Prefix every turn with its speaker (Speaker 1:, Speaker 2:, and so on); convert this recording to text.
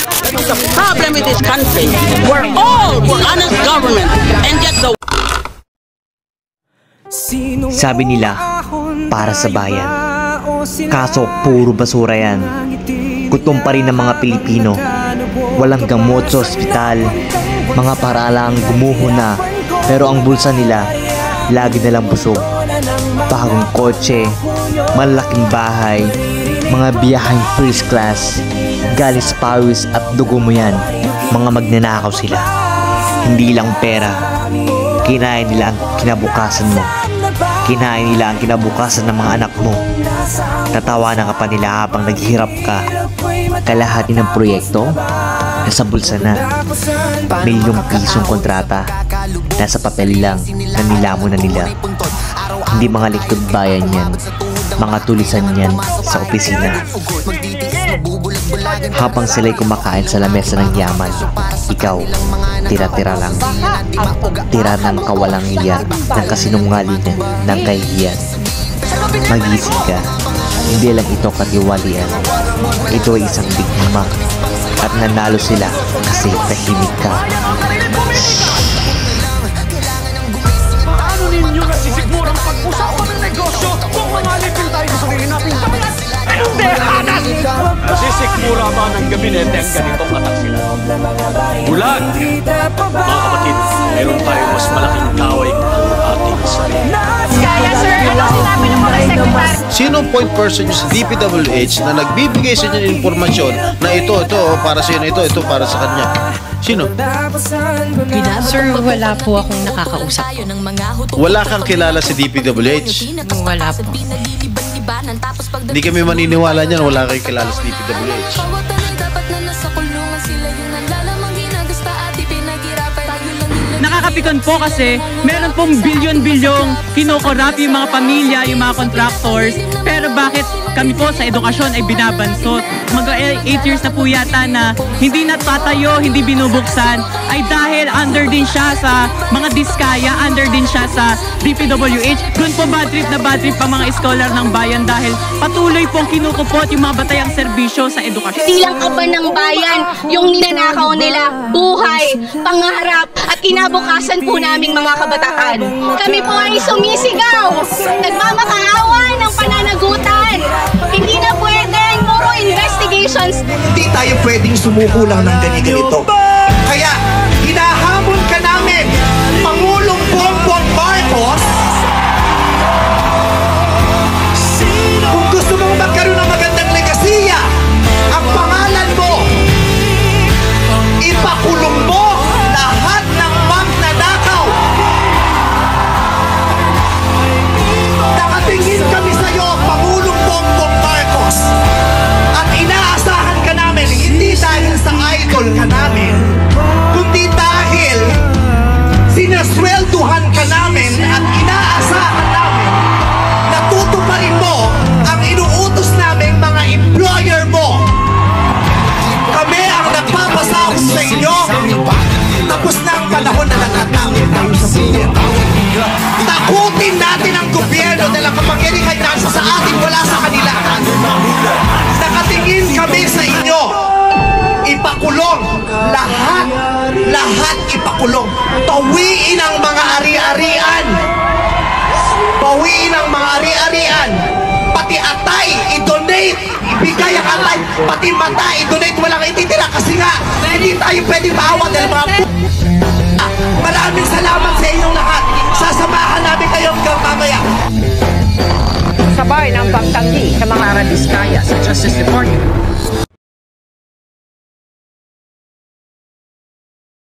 Speaker 1: The problem with this country, we're all for honest government and get the...
Speaker 2: Sabi nila, para sa bayan. Kaso puro basura yan. Gutom pa rin ng mga Pilipino. Walang gamot sa ospital. Mga paralang gumuho na. Pero ang bulsa nila, lagi nalang busog. Bagong kotse, malaking bahay, mga biyaheng first class. Galis pawis at dugo mo yan. Mga magnanakaw sila. Hindi lang pera. Kinain nila ang kinabukasan mo. Kinain nila ang kinabukasan ng mga anak mo. Tatawanan ka pa nila habang naghihirap ka. Kalahati ng proyekto, nasa bulsa na. Milyong pisong kontrata, nasa papel lang na nilamon na nila. Hindi mga lingkod bayan yan. Mga tulisan yan sa opisina. Habang sila'y kumakain sa lamesa ng yaman, ikaw, tira-tira lang. Tira ng kawalang hiyan, ng kasinungalingan, ng kahihiyan. Magising ka, hindi lang ito katiwalian. Ito ay isang bigma. At nanalo sila kasi tahimik ka.
Speaker 3: Paano ninyo nasisigurang pag-usapan ng negosyo kung mangalipin tayo sa sarili nating kabinet? Anong dehanan? Nasisigmura ba ng gabinete ang ganitong atak sila? Bulag! Mga kapatid, mayroon tayong mas malaking kaway ang ating sarili.
Speaker 4: Kaya sir, ano sinabi ng mga secretary?
Speaker 5: Sino point person yung sa DPWH na nagbibigay sa inyo ng informasyon na ito para sa inyo, ito para sa kanya? Sino?
Speaker 6: Sir, wala po akong nakakausap.
Speaker 5: Wala kang kilala sa DPWH?
Speaker 6: Wala po.
Speaker 5: Hindi kami maniniwala niyan, wala kang kilala sa DPWH.
Speaker 7: Nakakapikon po kasi meron pong bilyon-bilyong kinokorap yung mga pamilya, yung mga contractors. Pero bakit kami po sa edukasyon ay binabansot? Mag-8 years na po yata na hindi natatayo, hindi binubuksan, ay dahil under din siya sa mga diskaya, under din siya sa DPWH. Doon po bad trip pa mga scholar ng bayan dahil patuloy pong kinukupot yung mga batayang serbisyo sa edukasyon.
Speaker 4: Silang kaban ng bayan, yung ninanakaw nila, buhay, pangarap, at kinabukasan po naming mga kabataan. Kami po ay sumisigaw, nagmamakaawa ng pananagutan. Hindi na pwedeng puro investigations.
Speaker 8: Hindi tayo pwedeng sumuko lang ng ganito. Kaya, hinahamon ka namin, Pangulong Bongbong Marcos, kung gusto mong magkaroon ng magandang legasiya, ang pangalan mo, ipakulong mo lahat ng magnanakaw. Nakatingin kami sa iyo, Pangulong Bongbong Marcos, at inaasahan ka namin, hindi dahil sa idol ka namin, kundi dahil sinaswelduhan ka namin at inaasahan namin na tutuparin mo ang inuutos namin mga employer mo. Kami ang nagpapasahod sa inyo. Tapos na ang panahon na natatakot tayo sa buhay. Takutin natin ang gobyerno dahil ang kapangyarihan nasa sa atin, wala sa kanila. Nakatingin kami sa inyo. Ipakulong lahat ipakulong. Pawiin ang mga ari-arian. Pawiin ang mga ari-arian. Pati atay, i-donate, ibigay ang atay. Pati mata, i-donate, walang ititira kasi nga hindi tayo pwedeng maawa dahil mga maraming salamat sa inyong lahat. Sasamahan namin kayo hanggang mamaya.
Speaker 9: Sabay ng pagtanggi sa mga Aradiskaya sa Justice Department.